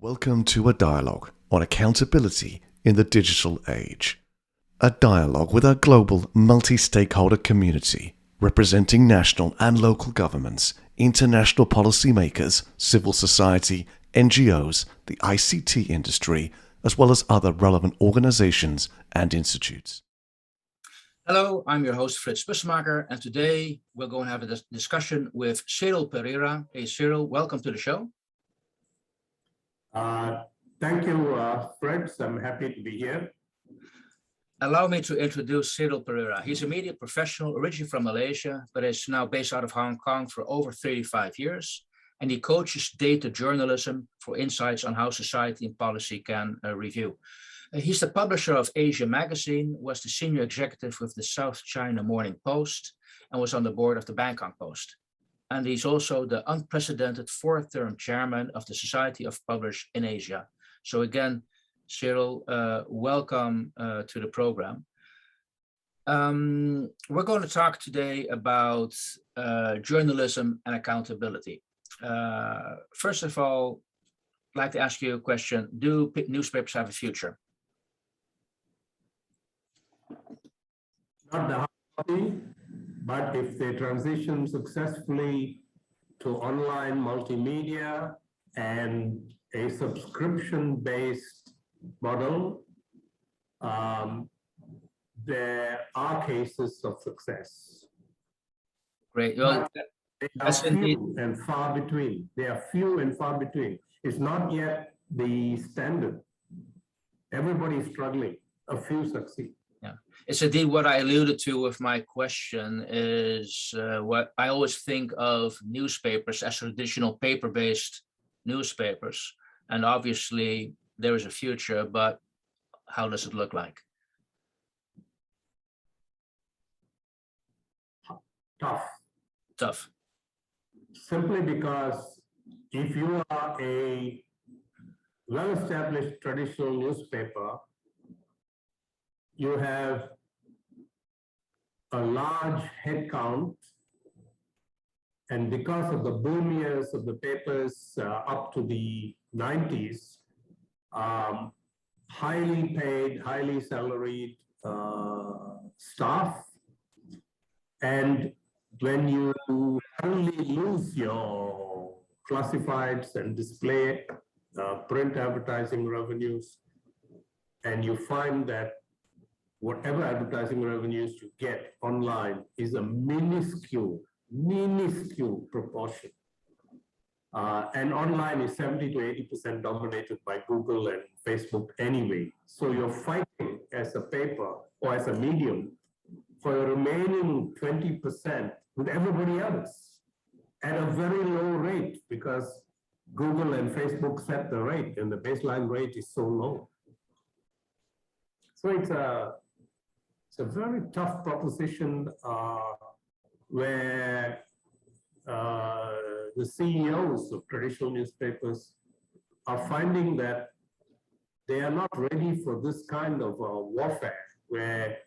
Welcome to a dialogue on accountability in the digital age. A dialogue with our global multi-stakeholder community, representing national and local governments, international policymakers, civil society, NGOs, the ICT industry, as well as other relevant organizations and institutes. Hello, I'm your host Frits Bussemaker, and today we're going to have a discussion with Cyril Pereira. Hey Cyril, welcome to the show. Thank you, Frits. I'm happy to be here. Allow me to introduce Cyril Pereira. He's a media professional originally from Malaysia, but is now based out of Hong Kong for over 35 years. And he coaches data journalism for insights on how society and policy can review. He's the publisher of Asia Magazine, was the senior executive with the South China Morning Post, and was on the board of the Bangkok Post. And he's also the unprecedented fourth-term chairman of the Society of Publishers in Asia. So again, Cyril, welcome to the program. We're going to talk today about journalism and accountability. First of all, I'd like to ask you a question. Do newspapers have a future? Not the hard copy, but if they transition successfully to online multimedia and a subscription-based model, there are cases of success. Great. Well, they are few and far between. They are few and far between. It's not yet the standard. Everybody is struggling. A few succeed. Yeah, it's indeed what I alluded to with my question is what I always think of newspapers as traditional paper-based newspapers. And obviously there is a future, but how does it look like? Tough. Simply because if you are a well-established traditional newspaper, you have a large headcount, and because of the boom years of the papers up to the 90s, highly paid, highly salaried staff, and when you only lose your classifieds and display print advertising revenues, and you find that whatever advertising revenues you get online is a minuscule proportion. And online is 70 to 80% dominated by Google and Facebook anyway. So you're fighting as a paper or as a medium for the remaining 20% with everybody else at a very low rate, because Google and Facebook set the rate and the baseline rate is so low. So it's a very tough proposition where the CEOs of traditional newspapers are finding that they are not ready for this kind of warfare where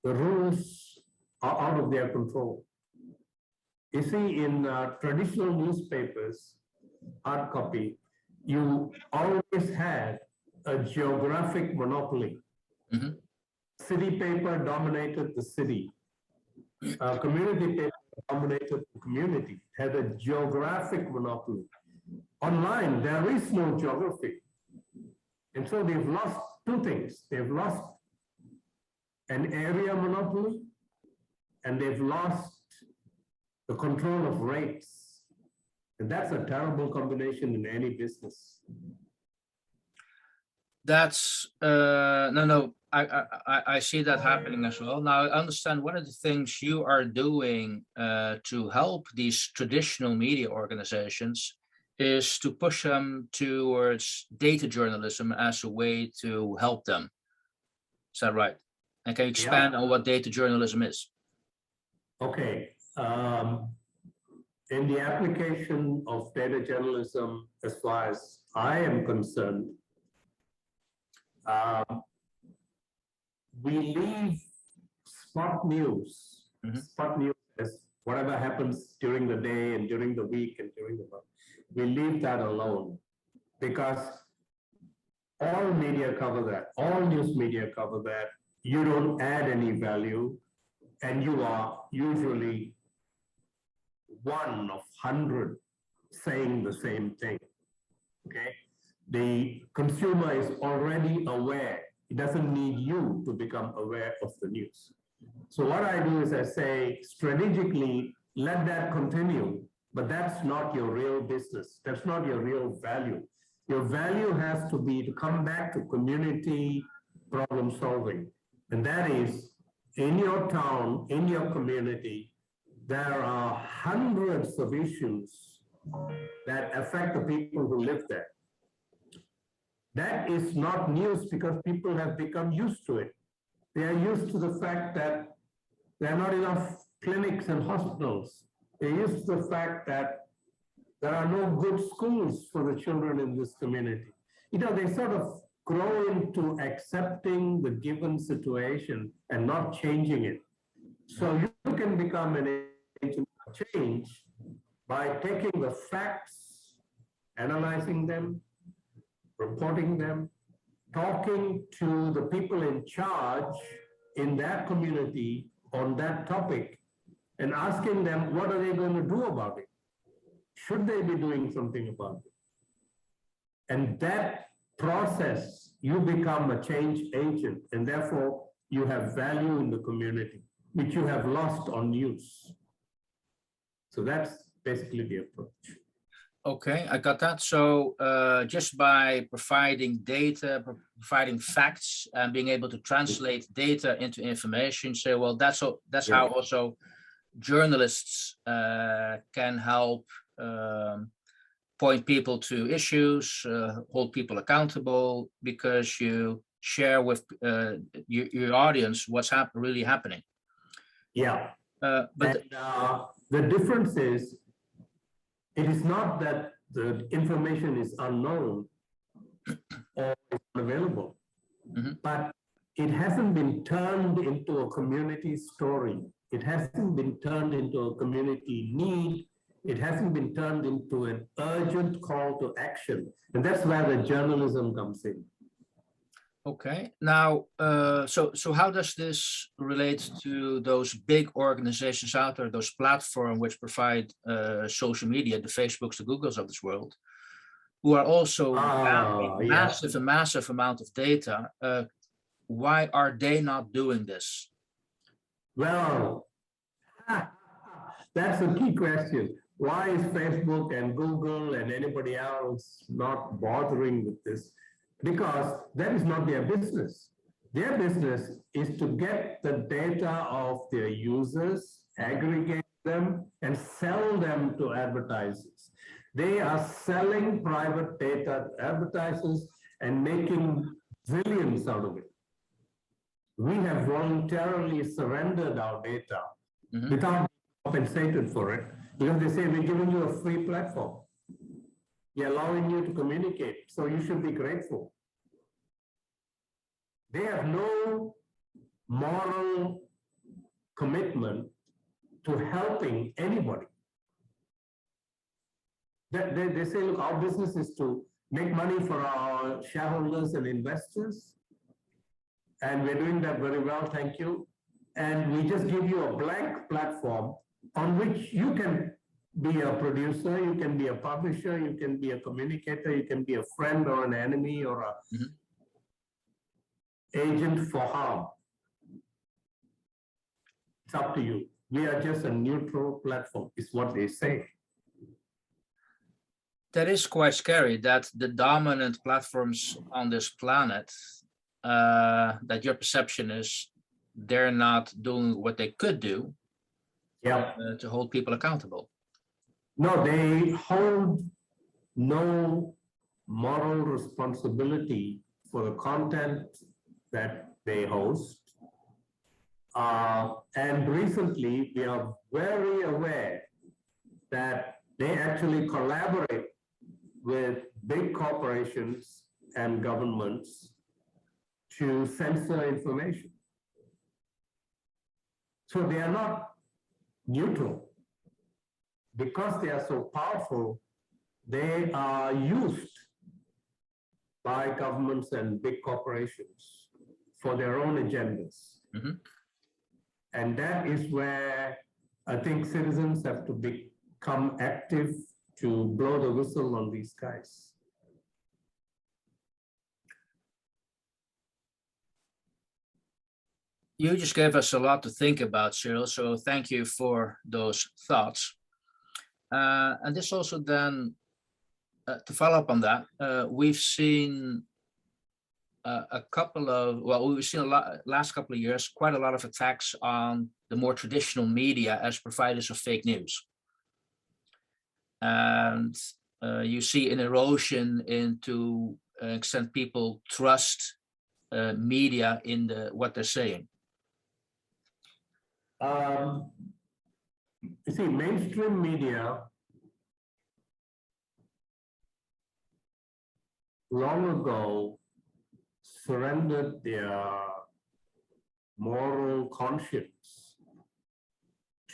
the rules are out of their control. You see, in traditional newspapers, hard copy, you always had a geographic monopoly. Mm-hmm. City paper dominated the city. Community paper dominated the community, had a geographic monopoly. Online, there is no geography. And so they've lost two things. They've lost an area monopoly, and they've lost the control of rates. And that's a terrible combination in any business. That's I see that happening as well. Now I understand one of the things you are doing to help these traditional media organizations is to push them towards data journalism as a way to help them. Is that right? And can you expand on what data journalism is? Okay. In the application of data journalism, as far as I am concerned, we leave spot news, as whatever happens during the day and during the week and during the month. We leave that alone. because all media cover that, all news media cover that. You don't add any value, and you are usually one of 100 saying the same thing. Okay, the consumer is already aware. It doesn't need you to become aware of the news. So what I do is I say strategically, let that continue, but that's not your real business. That's not your real value. Your value has to be to come back to community problem solving. And that is in your town, in your community, there are hundreds of issues that affect the people who live there. That is not news because people have become used to it. They are used to the fact that there are not enough clinics and hospitals. They're used to the fact that there are no good schools for the children in this community. You know, they sort of grow into accepting the given situation and not changing it. So you can become an agent of change by taking the facts, analyzing them, reporting them, talking to the people in charge in that community on that topic, and asking them what are they going to do about it? Should they be doing something about it? And that process, you become a change agent, and therefore you have value in the community, which you have lost on news. So that's basically the approach. Okay, I got that. So just by providing data, providing facts, and being able to translate data into information, say, well, that's how also journalists can help point people to issues, hold people accountable, because you share with your audience what's really happening. Yeah. But the difference is, it is not that the information is unknown or unavailable, but it hasn't been turned into a community story. It hasn't been turned into a community need. It hasn't been turned into an urgent call to action. And that's where the journalism comes in. Okay, now, so how does this relate to those big organizations out there, those platforms which provide social media, the Facebooks, the Googles of this world, who are also gathering a massive amount of data? Why are they not doing this? Well, that's a key question. Why is Facebook and Google and anybody else not bothering with this? Because that is not their business. Their business is to get the data of their users, aggregate them, and sell them to advertisers. They are selling private data to advertisers and making zillions out of it. We have voluntarily surrendered our data without being compensated for it, because they say, we're giving you a free platform. We're allowing you to communicate, so you should be grateful. They have no moral commitment to helping anybody. They say, look, our business is to make money for our shareholders and investors, and we're doing that very well, thank you. And we just give you a blank platform on which you can be a producer, you can be a publisher, you can be a communicator, you can be a friend or an enemy or a agent for harm. It's up to you. We are just a neutral platform, is what they say. That is quite scary, that the dominant platforms on this planet, that your perception is they're not doing what they could do to hold people accountable. No, they hold no moral responsibility for the content that they host. And recently, we are very aware that they actually collaborate with big corporations and governments to censor information. So they are not neutral. Because they are so powerful, they are used by governments and big corporations for their own agendas. Mhm. And that is where I think citizens have to become active to blow the whistle on these guys. You just gave us a lot to think about, Cyril, so thank you for those thoughts. And this also then, to follow up on that, we've seen a couple of, well, we've seen a lot, last couple of years, quite a lot of attacks on the more traditional media as providers of fake news. And you see an erosion into extent people trust media in what they're saying. You see, mainstream media long ago surrendered their moral conscience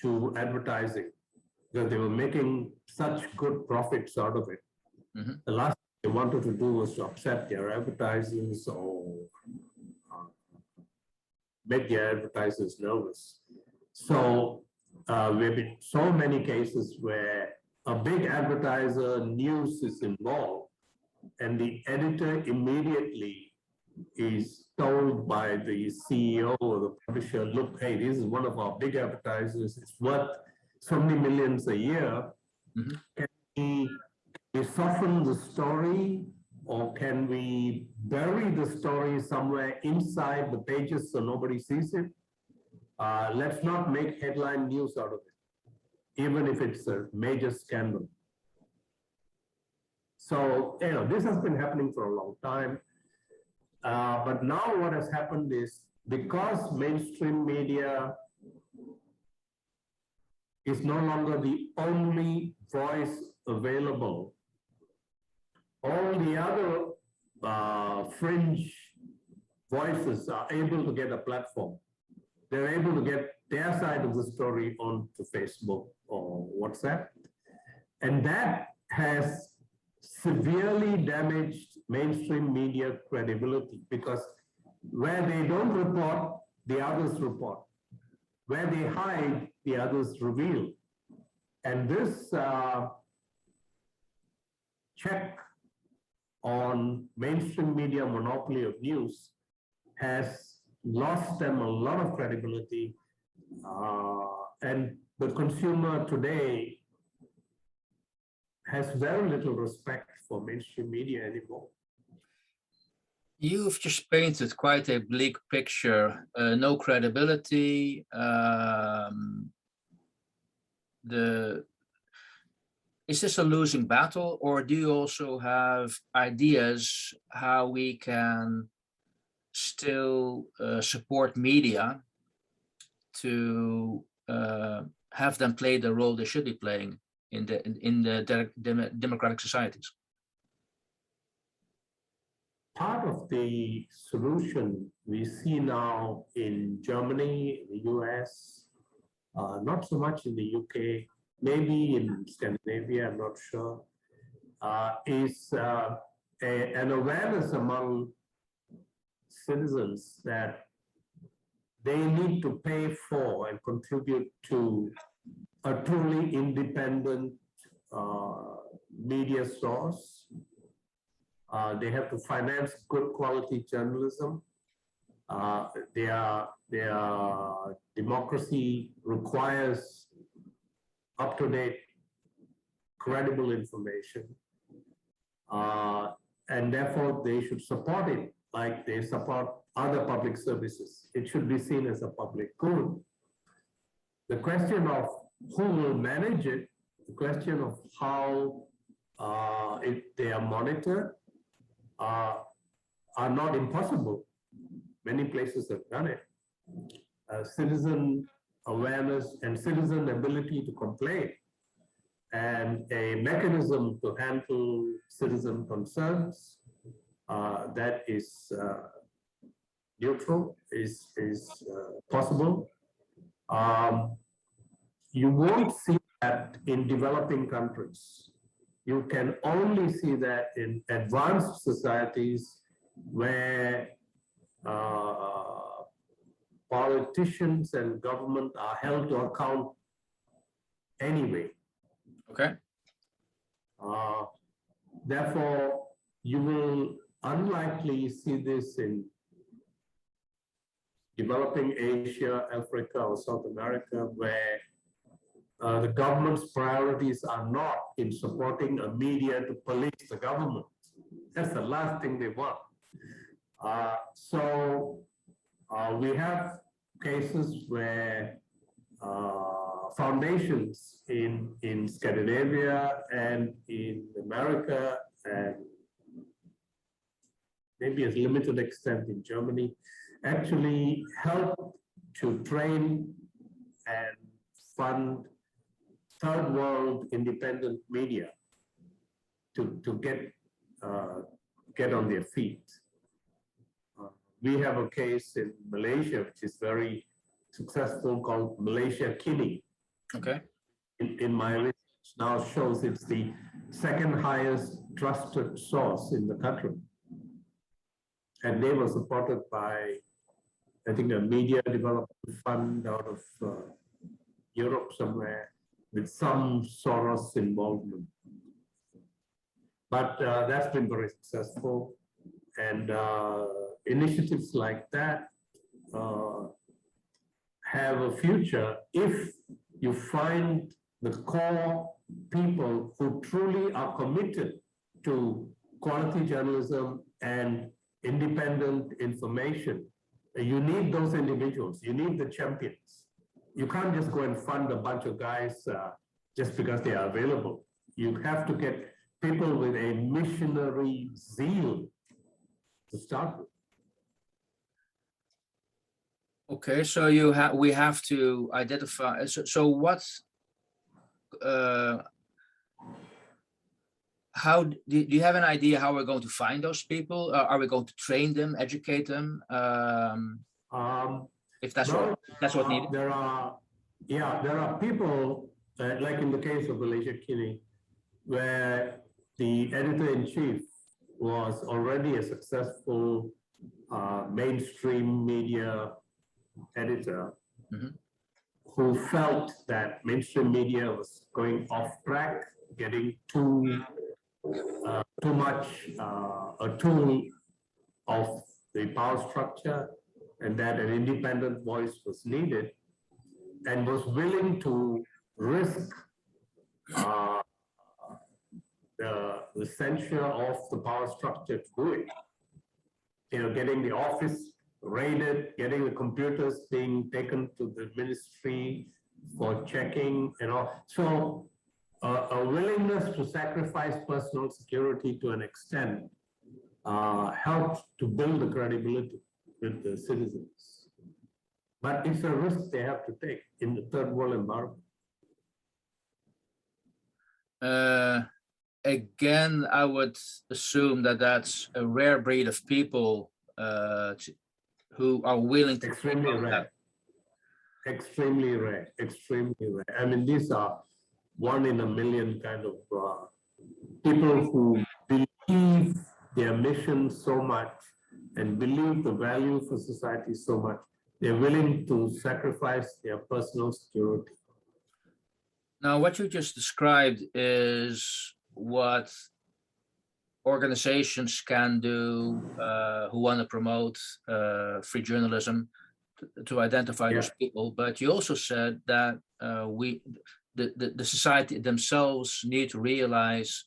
to advertising because they were making such good profits out of it. Mhm. The last thing they wanted to do was to upset their advertisers or make their advertisers nervous. So we've been so many cases where a big advertiser news is involved and the editor immediately is told by the CEO or the publisher, look, hey, this is one of our big advertisers, it's worth so many millions a year. Mhm. Can we soften the story, or can we bury the story somewhere inside the pages so nobody sees it? Let's not make headline news out of it, even if it's a major scandal. So, this has been happening for a long time. But now what has happened is because mainstream media is no longer the only voice available, all the other fringe voices are able to get a platform. They're able to get their side of the story onto Facebook or WhatsApp. And that has severely damaged mainstream media credibility because where they don't report, the others report. Where they hide, the others reveal. And this check on mainstream media monopoly of news has lost them a lot of credibility. And the consumer today has very little respect for mainstream media anymore. You've just painted quite a bleak picture. No credibility. Is this a losing battle, or do you also have ideas how we can still support media to have them play the role they should be playing in the democratic societies? Part of the solution we see now in Germany, in the US, not so much in the UK, maybe in Scandinavia, I'm not sure, is an awareness among citizens that they need to pay for and contribute to a truly independent media source. They have to finance good quality journalism. Their democracy requires up-to-date, credible information. And therefore, they should support it like they support other public services. It should be seen as a public good. The question of who will manage it, the question of how they are monitored, are not impossible. Many places have done it. Citizen awareness and citizen ability to complain and a mechanism to handle citizen concerns that is neutral is possible. You won't see that in developing countries. You can only see that in advanced societies where politicians and government are held to account anyway. Okay. Therefore, you will unlikely see this in developing Asia, Africa, or South America, where the government's priorities are not in supporting a media to police the government. That's the last thing they want. We have cases where foundations in Scandinavia and in America and maybe a limited extent in Germany actually help to train and fund third world independent media to get on their feet. We have a case in Malaysia, which is very successful, called Malaysia Kini. Okay. In my research now shows it's the second highest trusted source in the country. And they were supported by, I think, a media development fund out of Europe somewhere with some Soros involvement. But that's been very successful. And initiatives like that have a future if you find the core people who truly are committed to quality journalism and independent information. You need those individuals, you need the champions. You can't just go and fund a bunch of guys just because they are available. You have to get people with a missionary zeal to start with. Okay, so we have to identify. So what? How do you have an idea how we're going to find those people? Are we going to train them, educate them? If that's what needed. There are people like in the case of Malaysia Kini, where the editor-in-chief was already a successful mainstream media editor who felt that mainstream media was going off track, getting too much a tool of the power structure, and that an independent voice was needed, and was willing to risk the censure of the power structure to do it. You know, getting the office raided, getting the computers being taken to the ministry for checking, you know. So a willingness to sacrifice personal security to an extent helped to build the credibility with the citizens. But it's a risk they have to take in the third world environment. Again, I would assume that that's a rare breed of people who are willing to. Extremely rare. Extremely rare. Extremely rare. I mean, these are 1 in a million kind of people who believe their mission so much and believe the value for society so much, they're willing to sacrifice their personal security. Now, what you just described is what organizations can do who want to promote free journalism to identify those people. But you also said that the society themselves need to realize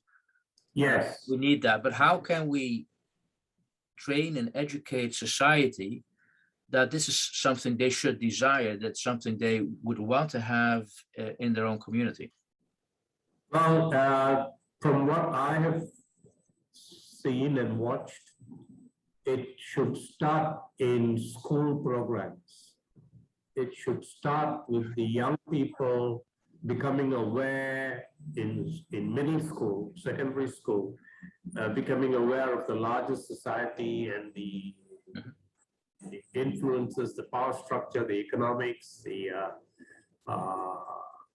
we need that. But how can we train and educate society that this is something they should desire, that's something they would want to have in their own community? Well, from what I have seen and watched, it should start in school programs. It should start with the young people becoming aware in middle school, secondary school, becoming aware of the larger society and the influences, the power structure, the economics, the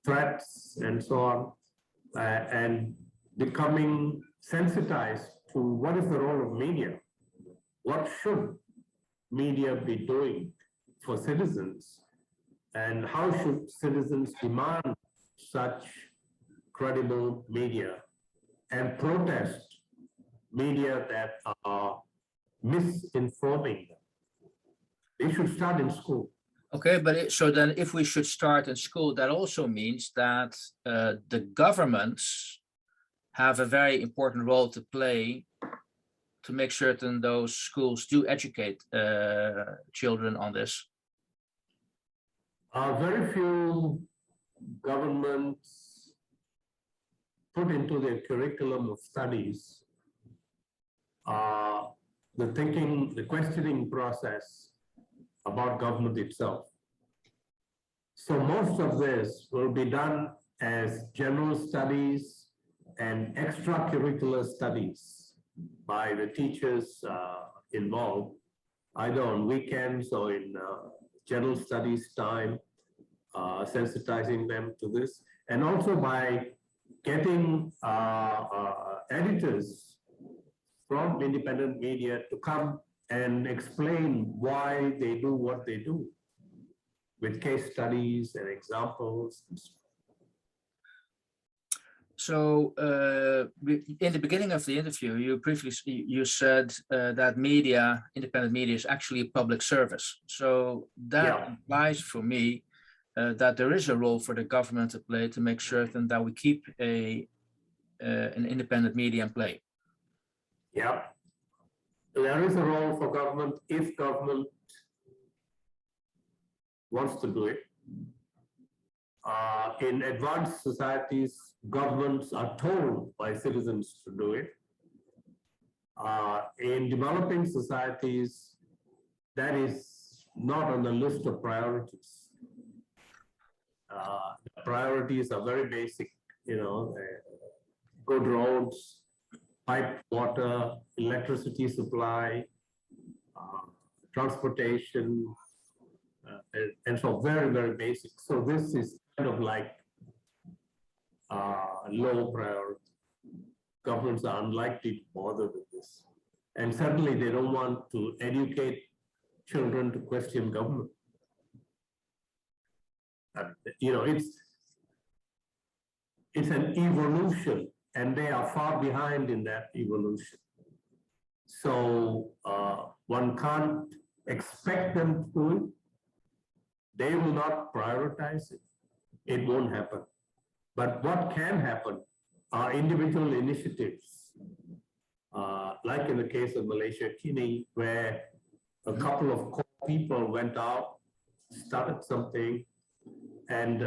threats, and so on. And becoming sensitized to what is the role of media. What should media be doing for citizens? And how should citizens demand such credible media and protest media that are misinforming them? They should start in school. Okay, but so then if we should start in school, that also means that the governments have a very important role to play to make certain those schools do educate children on this. Very few governments put into their curriculum of studies the thinking, the questioning process about government itself. So most of this will be done as general studies and extracurricular studies by the teachers involved, either on weekends or in general studies time, sensitizing them to this, and also by getting editors from independent media to come and explain why they do what they do, with case studies and examples. So in the beginning of the interview, you said that media, independent media, is actually a public service. So that implies for me that there is a role for the government to play to make certain that we keep an independent media in play. Yeah, there is a role for government if government wants to do it. In advanced societies, governments are told by citizens to do it. In developing societies, that is not on the list of priorities. The priorities are very basic, you know, good roads, piped water, electricity supply, transportation, and so very, very basic. So this is kind of like low priority. Governments are unlikely to bother with this. And certainly they don't want to educate children to question government. You know, it's an evolution, and they are far behind in that evolution. So one can't expect them to do it. They will not prioritize it. It won't happen. But what can happen are individual initiatives, like in the case of Malaysia Kini, where a couple of core people went out, started something, and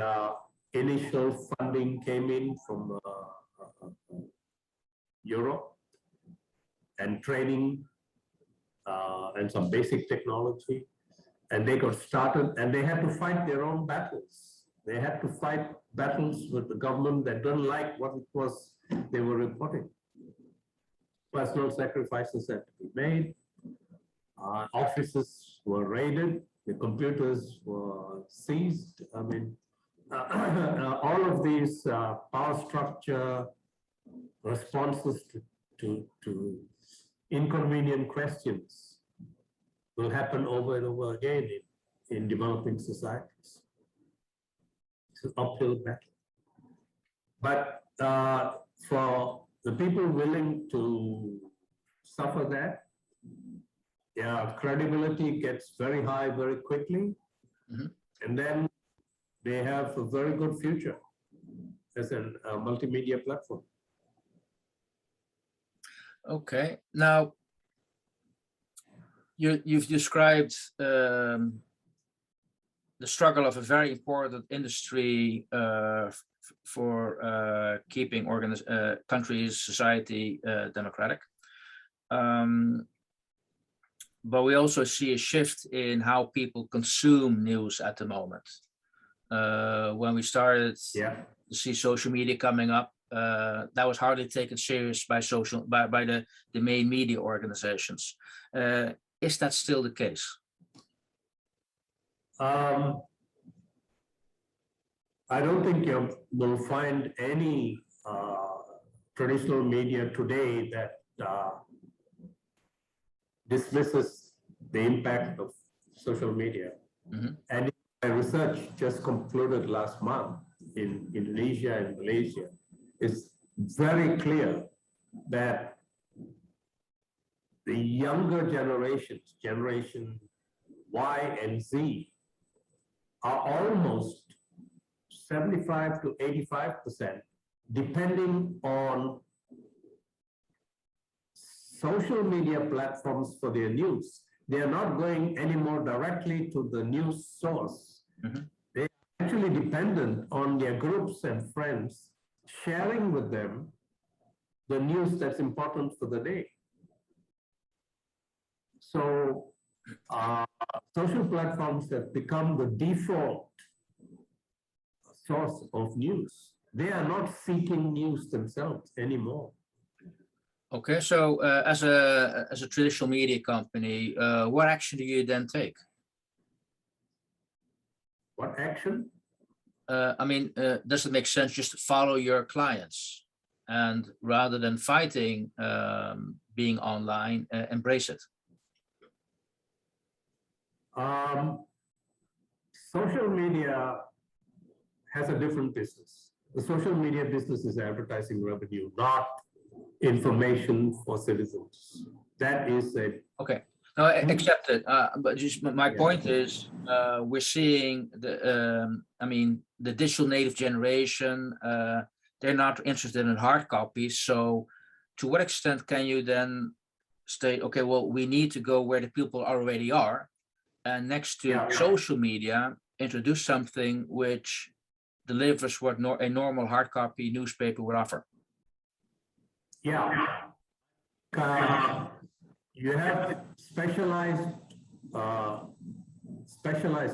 initial funding came in from Europe, and training and some basic technology. And they got started, and they had to fight their own battles. They had to fight battles with the government that don't like what it was they were reporting. Personal sacrifices had to be made. Offices were raided. The computers were seized. I mean, all of these power structure responses to inconvenient questions will happen over and over again in developing societies. It's an uphill battle. But for the people willing to suffer that, yeah, credibility gets very high very quickly. Mm-hmm. And then they have a very good future as a multimedia platform. Okay, now you've described the struggle of a very important industry for keeping countries, society democratic. But we also see a shift in how people consume news at the moment. When we started to see social media coming up, that was hardly taken serious by the main media organizations. Is that still the case? I don't think you will find any traditional media today that dismisses the impact of social media. And my research just concluded last month in Indonesia and Malaysia. It's very clear that the younger generations, Generation Y and Z, are almost 75 to 85% depending on social media platforms for their news. They are not going anymore directly to the news source. They're actually dependent on their groups and friends sharing with them the news that's important for the day. So social platforms have become the default source of news. They are not seeking news themselves anymore. Okay, so as a traditional media company, what action do you then take? What action? I mean, does it make sense just to follow your clients and rather than fighting being online, embrace it? Social media has a different business. The social media business is advertising revenue, not information for citizens. That is a Okay, no, accepted. But just my point is, we're seeing the, I mean, the digital native generation. They're not interested in hard copies. So, to what extent can you then state, okay, well, we need to go where the people already are, and next to social media, introduce something which delivers what a normal hard copy newspaper would offer. Yeah. You have specialized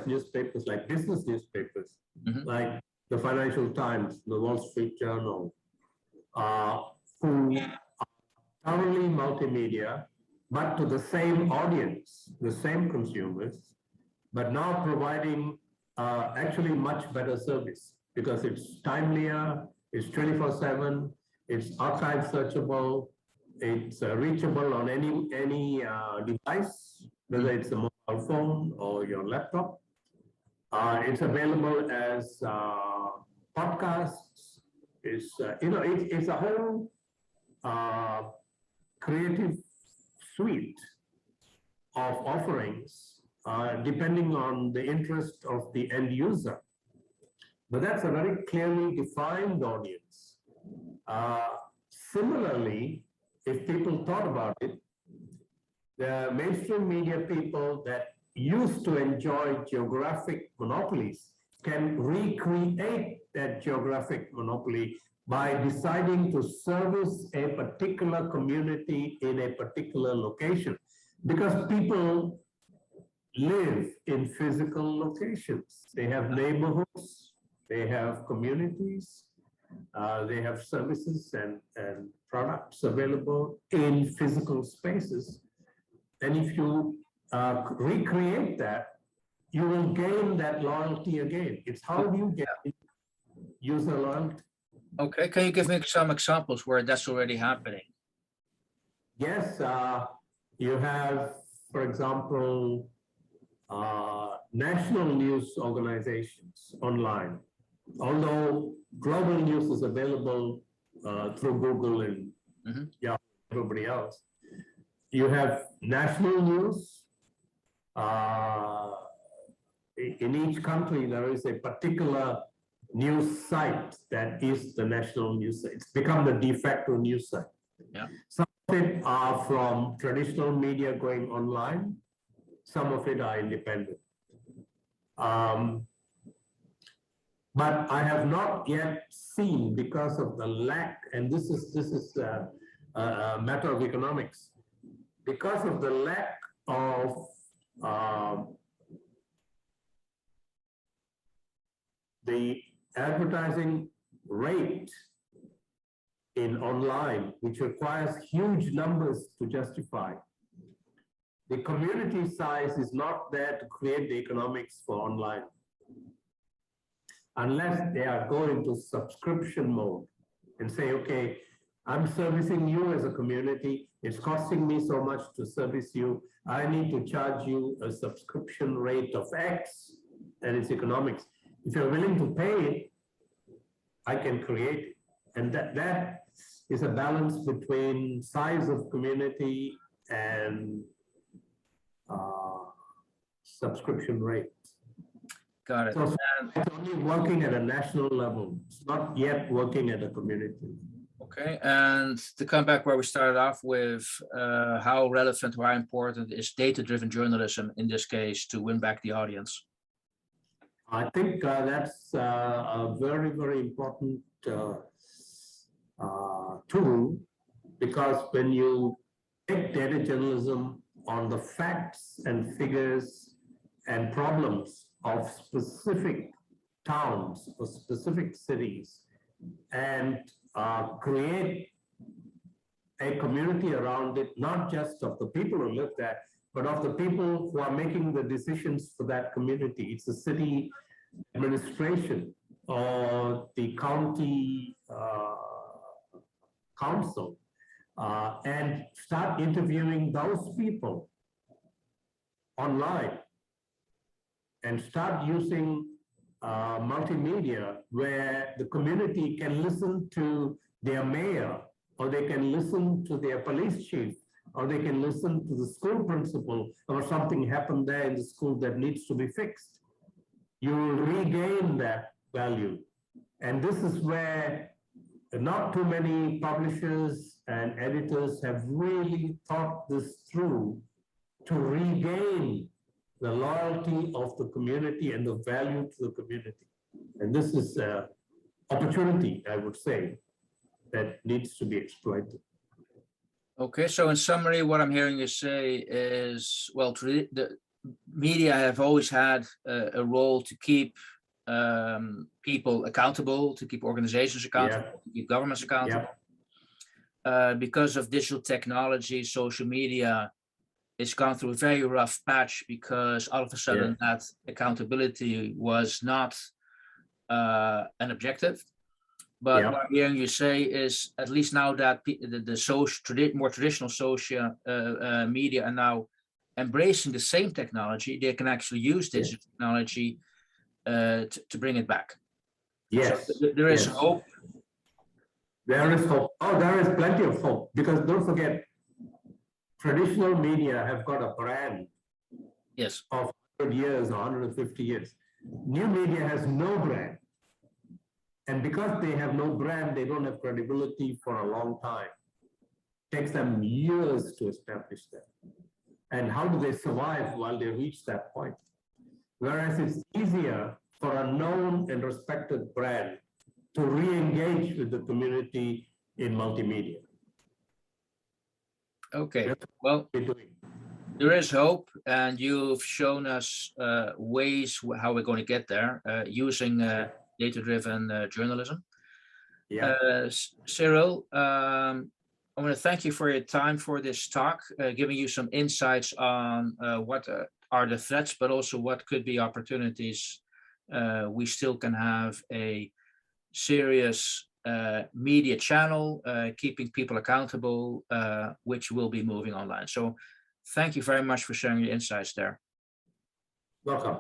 newspapers like business newspapers, like the Financial Times, the Wall Street Journal, who are thoroughly multimedia, but to the same audience, the same consumers, but now providing actually much better service because it's timelier, it's 24/7, it's archive searchable, it's reachable on any device, whether it's a mobile phone or your laptop. It's available as podcasts. It's it's a whole creative suite of offerings depending on the interest of the end user. But that's a very clearly defined audience. Similarly, if people thought about it, the mainstream media people that used to enjoy geographic monopolies can recreate that geographic monopoly by deciding to service a particular community in a particular location, because people live in physical locations. They have neighborhoods, they have communities, they have services and products available in physical spaces. And if you recreate that, you will gain that loyalty again. It's how do you get user loyalty? Okay, can you give me some examples where that's already happening? Yes, you have, for example, national news organizations online. Although global news is available through Google and everybody else, you have national news. In each country, there is a particular news site that is the national news site. It's become the de facto news site. Yeah. Some of it are from traditional media going online. Some of it are independent. But I have not yet seen, because of the lack, and this is a matter of economics, because of the lack of the advertising rate in online, which requires huge numbers to justify. The community size is not there to create the economics for online, unless they are going to subscription mode and say, okay, I'm servicing you as a community. It's costing me so much to service you. I need to charge you a subscription rate of X, and it's economics. If you're willing to pay it, I can create it. And that is a balance between size of community and subscription rate. Got it. So it's only working at a national level. It's not yet working at a community. Okay, and to come back where we started off with, how relevant or how important is data-driven journalism in this case to win back the audience? I think that's a very, very important tool, because when you take data journalism on the facts and figures and problems of specific towns or specific cities and create a community around it, not just of the people who live there, but of the people who are making the decisions for that community. It's the city administration or the county council, and start interviewing those people online and start using multimedia where the community can listen to their mayor, or they can listen to their police chief, or they can listen to the school principal, or something happened there in the school that needs to be fixed. You will regain that value. And this is where not too many publishers and editors have really thought this through to regain the loyalty of the community and the value to the community. And this is an opportunity, I would say, that needs to be exploited. Okay, so in summary, what I'm hearing you say is, well, the media have always had a role to keep people accountable, to keep organizations accountable, to keep governments accountable. Because of digital technology, social media, it's gone through a very rough patch, because all of a sudden that accountability was not an objective. But what I'm hearing you say is, at least now that the more traditional social media are now embracing the same technology, they can actually use digital technology to bring it back. Yes. So there is hope. There is hope. Oh, there is plenty of hope, because don't forget, traditional media have got a brand of 100 years or 150 years. New media has no brand. And because they have no brand, they don't have credibility for a long time. It takes them years to establish that. And how do they survive while they reach that point? Whereas it's easier for a known and respected brand to re-engage with the community in multimedia. Okay, well, there is hope, and you've shown us ways how we're going to get there using data-driven journalism. Cyril, I want to thank you for your time for this talk, giving you some insights on what are the threats, but also what could be opportunities. We still can have a serious media channel, keeping people accountable, which will be moving online. So thank you very much for sharing your insights there. Welcome.